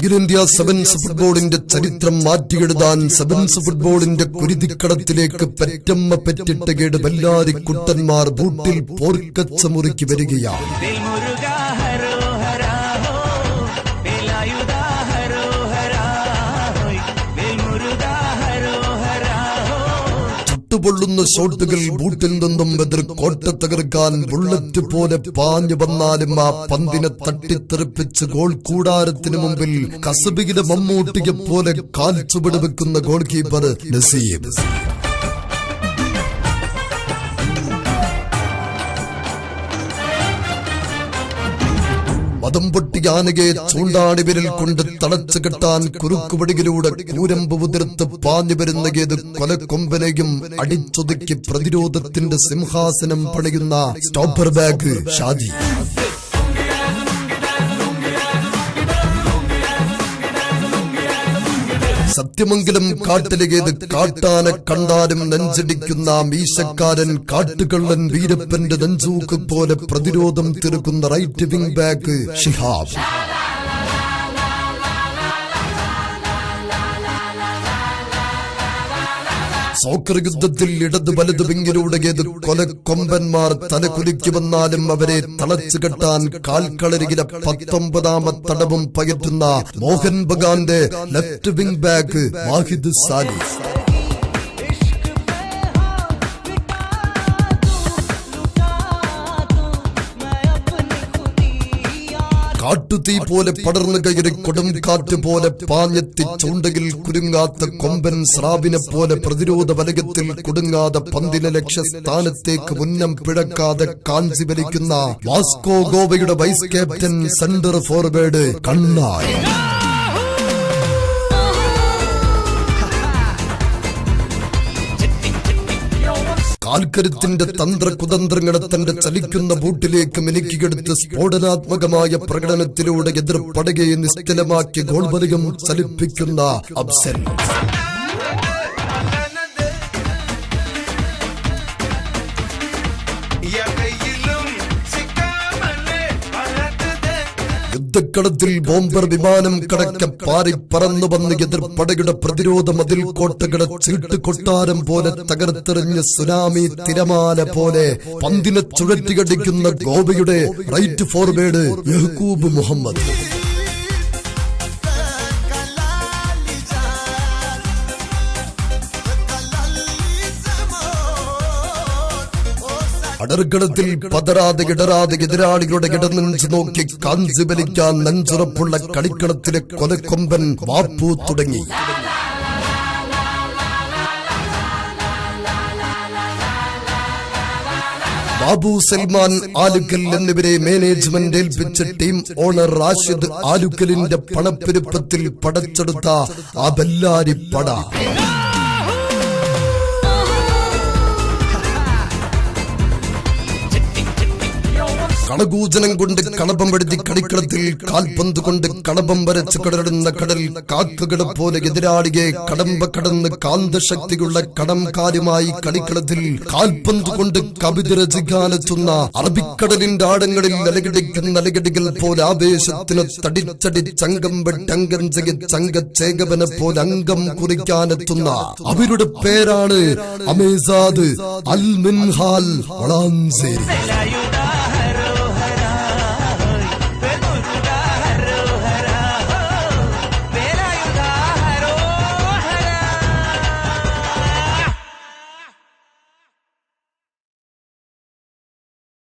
അഖിലേന്ത്യാ സെവൻസ് ഫുട്ബോളിന്റെ ചരിത്രം മാറ്റിയെഴുതാൻ സെവൻസ് ഫുട്ബോളിന്റെ കുരുതിക്കടത്തിലേക്ക് പെറ്റമ്മ പെറ്റിട്ട കേട് ബല്ലാരി കുട്ടന്മാർ ബൂട്ടിൽ പോർക്കച്ച മുറുക്കി വരികയാണ്. പൊള്ളുന്ന ഷോട്ടുകൾ ബൂട്ടിൽ നിന്നും എതിർ കോട്ട തകർക്കാൻ ബുള്ളറ്റ് പോലെ പാഞ്ഞു വന്നാലും ആ പന്തിനെ തട്ടിത്തെറിപ്പിച്ച് ഗോൾ കൂടാരത്തിന് മുമ്പിൽ കസബിയിലെ മമ്മൂട്ടിയെ പോലെ കാൽ ചുവട് വെക്കുന്ന ഗോൾ കീപ്പർ നസീബ്. മതം പൊട്ടിയ ആനയെ ചൂണ്ടാണിവിരൽ കൊണ്ട് തളച്ചു കെട്ടാൻ കുറുക്കുവടിയിലൂടെ കൂരമ്പ് ഉതിർത്ത് പാഞ്ഞു വരുന്ന ഏത് കൊലക്കൊമ്പനെയും അടിച്ചൊതുക്കി പ്രതിരോധത്തിന്റെ സിംഹാസനം പണിയുന്ന സ്റ്റോപ്പർ ബാഗ് ഷാജി. സത്യമംഗലം കാട്ടിലേത് കാട്ടാനെ കണ്ടാലും നെഞ്ചടിക്കുന്ന മീശക്കാരൻ കാട്ടുകള്ളൻ വീരപ്പന്റെ നെഞ്ചൂക്ക് പോലെ പ്രതിരോധം തീർക്കുന്ന right wing back Shihab. Soccer യുദ്ധത്തിൽ ഇടത് വലത് വിങ്ങിലൂടെ ഏത് കൊലക്കൊമ്പന്മാർ തലകുലിക്കുമെന്നാലും അവരെ തളച്ചു കെട്ടാൻ കാൽക്കളരികിലെ 19ാമത്തെ തടവും പയറ്റുന്ന മോഹൻ ബഗാന്റെ ലെഫ്റ്റ് വിംഗ് ബാക്ക് വാഹിദ് സാലിസ്. കാട്ടുതീ പോലെ പടർന്നു കയറി കൊടും കാറ്റ് പോലെ പാഞ്ഞെത്തി ചൂണ്ടയിൽ കുരുങ്ങാത്ത കൊമ്പൻ സ്രാവിനെ പോലെ പ്രതിരോധ വലയത്തിൽ കുടുങ്ങാതെ പന്തിന ലക്ഷ്യസ്ഥാനത്തേക്ക് ഉന്നം പിഴക്കാതെ കാഞ്ചി വലിക്കുന്ന വാസ്കോ ഗോവയുടെ വൈസ് ക്യാപ്റ്റൻ സെന്റർ ഫോർവേഡ് കണ്ണായി. കാൽക്കരുത്തിന്റെ തന്ത്രകുതന്ത്രങ്ങളെ തന്റെ ചലിക്കുന്ന ബൂട്ടിലേക്ക് മിനുക്കിയെടുത്ത് സ്ഫോടനാത്മകമായ പ്രകടനത്തിലൂടെ എതിർപ്പടകയെ നിശ്ചലമാക്കി ഗോൾ വലയം ചലിപ്പിക്കുന്ന അഫ്സൽ. യുദ്ധക്കളത്തിൽ ബോംബർ വിമാനം കടക്കെ പാറി പറന്നു വന്ന് എതിർപ്പടയുടെ പ്രതിരോധ മതിൽ കോട്ടകളെ ചീട്ട് കൊട്ടാരം പോലെ തകർത്തെറിഞ്ഞ് സുനാമി തിരമാല പോലെ പന്തിനെ ചുഴറ്റിയടിക്കുന്ന ഗോവയുടെ റൈറ്റ് ഫോർവേഡ് യഹ്കൂബ് മുഹമ്മദ്. അടർക്കളത്തിൽ പതരാതെ ഇടരാതെ എതിരാളികളുടെ ഇടനെഞ്ച് നോക്കി കാഞ്ചി വലിക്കാൻ നെഞ്ചുറപ്പുള്ള കളിക്കളത്തിലെ കൊലക്കൊമ്പൻ വാപ്പു തുടങ്ങി. ബാബു സൽമാൻ ആലുക്കൽ എന്നിവരെ മാനേജ്മെന്റ് ഏൽപ്പിച്ച ടീം ഓണർ റാഷിദ് ആലുക്കലിന്റെ പണപ്പെരുപ്പത്തിൽ പടച്ചെടുത്ത ആ ബല്ലാരി പട. കളകൂജനം കൊണ്ട് കളപം വെടുത്തി കളിക്കളത്തിൽ കാൽപന്ത് കൊണ്ട് കളപം വരച്ച് കിടരുന്ന കടൽ കാക്കകളെ പോലെ എതിരാളിയെ കടമ്പ കടന്ന് കാന്തശക്തിയുള്ള കടംകാരുമായി കളിക്കളത്തിൽ കാൽപന്ത് കൊണ്ട് കവിത രചിക്കാനെത്തുന്ന അറബിക്കടലിന്റെ ആഴങ്ങളിൽ അലകടിക്കുന്ന അലകടികൾ പോലെ ആവേശത്തിന് തടിച്ചടി ചങ്കം വെട്ടങ്കം ചങ്കച്ചേകവനെ പോലെ അംഗം കുറിക്കാനെത്തുന്ന അവരുടെ പേരാണ് അമേസാദ് അൽ മിൻഹാൽ വളാഞ്ചേരി.